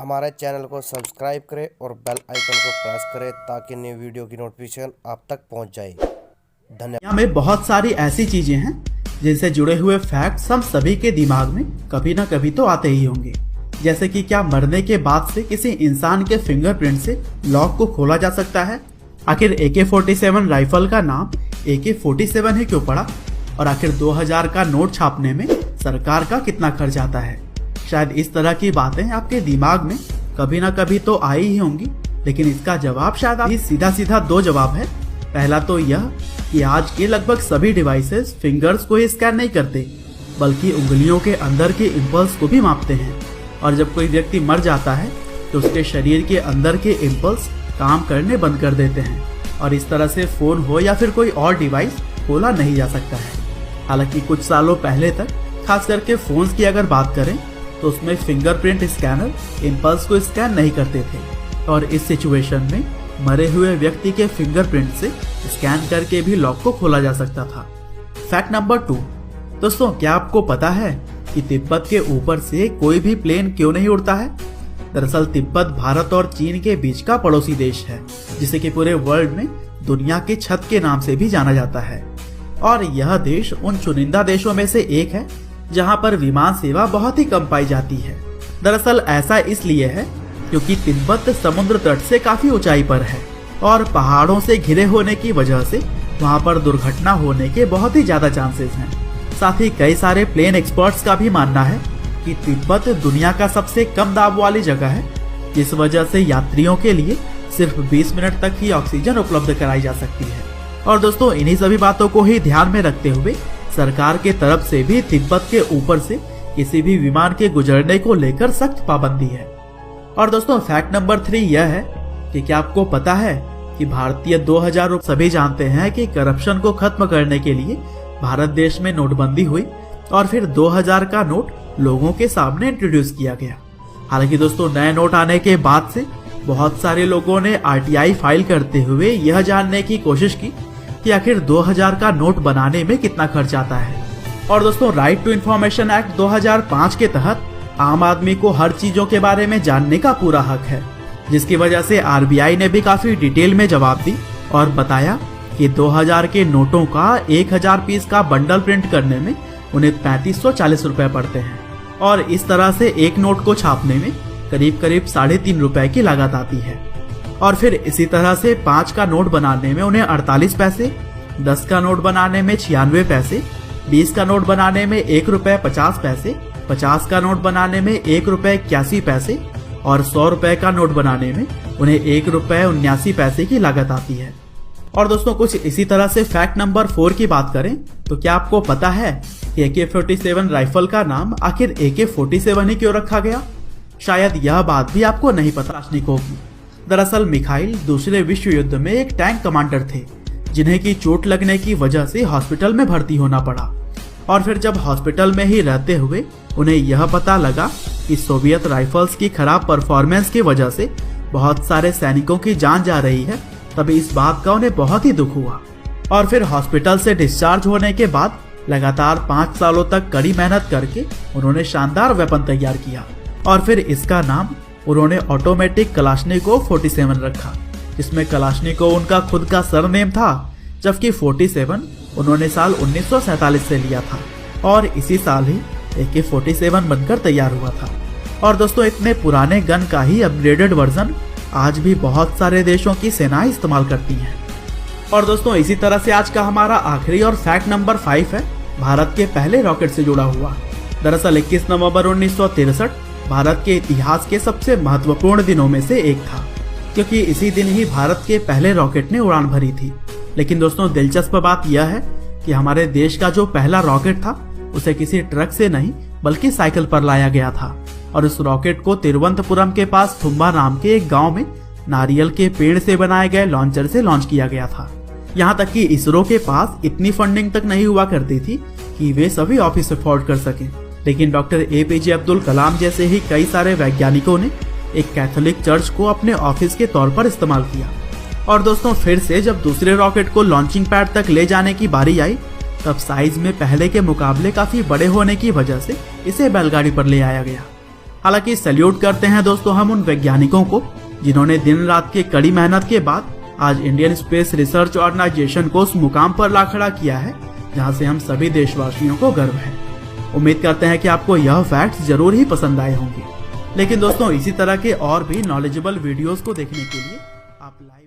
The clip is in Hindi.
हमारे चैनल को सब्सक्राइब करें और बेल आइकन को प्रेस करें ताकि नई वीडियो की नोटिफिकेशन आप तक पहुंच जाए। धन्यवाद। दुनिया में बहुत सारी ऐसी चीजें हैं जिनसे जुड़े हुए फैक्ट्स हम सभी के दिमाग में कभी ना कभी तो आते ही होंगे। जैसे कि क्या मरने के बाद से किसी इंसान के फिंगरप्रिंट से लॉक को खोला जा सकता है? आखिर AK-47 राइफल का नाम AK-47 ही क्यों पड़ा? और आखिर 2000 का नोट छापने में सरकार का कितना खर्च आता है? शायद इस तरह की बातें आपके दिमाग में कभी ना कभी तो आई ही होंगी, लेकिन इसका जवाब शायद सीधा सीधा दो जवाब है। पहला तो यह कि आज के लगभग सभी डिवाइसेस फिंगर्स को ही स्कैन नहीं करते, बल्कि उंगलियों के अंदर के इम्पल्स को भी मापते हैं। और जब कोई व्यक्ति मर जाता है तो उसके शरीर के अंदर के इम्पल्स काम करने बंद कर देते हैं और इस तरह से फोन हो या फिर कोई और डिवाइस खोला नहीं जा सकता है। हालांकि कुछ सालों पहले तक, खास करके फोन्स की अगर बात करें तो उसमें फिंगरप्रिंट स्कैनर इम्पल्स को स्कैन नहीं करते थे और इस सिचुएशन में मरे हुए व्यक्ति के फिंगरप्रिंट से स्कैन करके भी लॉक को खोला जा सकता था। फैक्ट नंबर 2, दोस्तों क्या आपको पता है कि तिब्बत के ऊपर से कोई भी प्लेन क्यों नहीं उड़ता है? दरअसल तिब्बत भारत और चीन के बीच का पड़ोसी देश है, जिसे कि पूरे वर्ल्ड में दुनिया की छत के नाम से भी जाना जाता है। और यह देश उन चुनिंदा देशों में से एक है जहां पर विमान सेवा बहुत ही कम पाई जाती है। दरअसल ऐसा इसलिए है क्योंकि तिब्बत समुद्र तट से काफी ऊंचाई पर है और पहाड़ों से घिरे होने की वजह से वहां पर दुर्घटना होने के बहुत ही ज्यादा चांसेस हैं। साथ ही कई सारे प्लेन एक्सपर्ट्स का भी मानना है कि तिब्बत दुनिया का सबसे कम दाब वाली जगह है, जिस वजह से यात्रियों के लिए सिर्फ 20 मिनट तक ही ऑक्सीजन उपलब्ध कराई जा सकती है। और दोस्तों इन्हीं सभी बातों को ही ध्यान में रखते हुए सरकार के तरफ से भी तिब्बत के ऊपर से किसी भी विमान के गुजरने को लेकर सख्त पाबंदी है। और दोस्तों फैक्ट नंबर 3 यह है कि क्या आपको पता है कि भारतीय 2000 सभी जानते हैं कि करप्शन को खत्म करने के लिए भारत देश में नोटबंदी हुई और फिर 2000 का नोट लोगों के सामने इंट्रोड्यूस किया गया। हालांकि दोस्तों नए नोट आने के बाद से बहुत सारे लोगों ने RTI फाइल करते हुए यह जानने की कोशिश की कि आखिर 2000 का नोट बनाने में कितना खर्च आता है। और दोस्तों राइट टू इंफॉर्मेशन एक्ट 2005 के तहत आम आदमी को हर चीजों के बारे में जानने का पूरा हक है, जिसकी वजह से RBI ने भी काफी डिटेल में जवाब दी और बताया कि 2000 के नोटों का 1000 पीस का बंडल प्रिंट करने में उन्हें 3540 रुपए पड़ते हैं और इस तरह से एक नोट को छापने में करीब करीब 3.5 रुपए की लागत आती है। और फिर इसी तरह से 5 का नोट बनाने में उन्हें 48 पैसे, 10 का नोट बनाने में 96 पैसे, 20 का नोट बनाने में 1 रुपए 50 पैसे, 50 का नोट बनाने में 1 रुपए 81 पैसे और 100 रुपए का नोट बनाने में उन्हें 1 रुपए 79 पैसे की लागत आती है। और दोस्तों कुछ इसी तरह से फैक्ट नंबर 4 की बात करें तो क्या आपको पता है कि AK-47 राइफल का नाम आखिर AK-47 ही क्यों रखा गया? शायद यह बात भी आपको नहीं पता होगी। दरअसल मिखाइल दूसरे विश्व युद्ध में एक टैंक कमांडर थे, जिन्हें की चोट लगने की वजह से हॉस्पिटल में भर्ती होना पड़ा। और फिर जब हॉस्पिटल में ही रहते हुए उन्हें यह पता लगा कि सोवियत राइफल्स की खराब परफॉर्मेंस की वजह से बहुत सारे सैनिकों की जान जा रही है, तभी इस बात का उन्हें बहुत ही दुख हुआ। और फिर हॉस्पिटल से डिस्चार्ज होने के बाद लगातार 5 सालों तक कड़ी मेहनत करके उन्होंने शानदार वेपन तैयार किया और फिर इसका नाम उन्होंने ऑटोमेटिक कलाश्निकोव 47 रखा, जिसमें कलाश्निकोव उनका खुद का सरनेम था, जबकि 47 उन्होंने साल 1947 से लिया था और इसी साल ही AK-47 बनकर तैयार हुआ था। और दोस्तों इतने पुराने गन का ही अपग्रेडेड वर्जन आज भी बहुत सारे देशों की सेनाएं इस्तेमाल करती हैं। और दोस्तों इसी तरह से आज का हमारा आखिरी और फैक्ट नंबर 5 है भारत के पहले रॉकेट से जुड़ा हुआ। दरअसल 21 नवंबर 1963 भारत के इतिहास के सबसे महत्वपूर्ण दिनों में से एक था, क्योंकि इसी दिन ही भारत के पहले रॉकेट ने उड़ान भरी थी। लेकिन दोस्तों दिलचस्प बात यह है कि हमारे देश का जो पहला रॉकेट था उसे किसी ट्रक से नहीं बल्कि साइकिल पर लाया गया था और उस रॉकेट को तिरुवनंतपुरम के पास थुम्बा नाम के एक गांव में नारियल के पेड़ से बनाए गए लॉन्चर से लॉन्च किया गया था। यहाँ तक कि इसरो के पास इतनी फंडिंग तक नहीं हुआ करती थी कि वे सभी ऑफिस अफोर्ड कर सकें, लेकिन डॉक्टर APJ अब्दुल कलाम जैसे ही कई सारे वैज्ञानिकों ने एक कैथोलिक चर्च को अपने ऑफिस के तौर पर इस्तेमाल किया। और दोस्तों फिर से जब दूसरे रॉकेट को लॉन्चिंग पैड तक ले जाने की बारी आई, तब साइज में पहले के मुकाबले काफी बड़े होने की वजह से इसे बैलगाड़ी पर ले आया गया। हालांकि सैल्यूट करते हैं दोस्तों हम उन वैज्ञानिकों को जिन्होंने दिन रात की कड़ी मेहनत के बाद आज इंडियन स्पेस रिसर्च ऑर्गेनाइजेशन को उस मुकाम पर ला खड़ा किया है जहां से हम सभी देशवासियों को गर्व है। उम्मीद करते हैं कि आपको यह फैक्ट्स जरूर ही पसंद आए होंगे। लेकिन दोस्तों इसी तरह के और भी नॉलेजेबल वीडियोस को देखने के लिए आप लाइक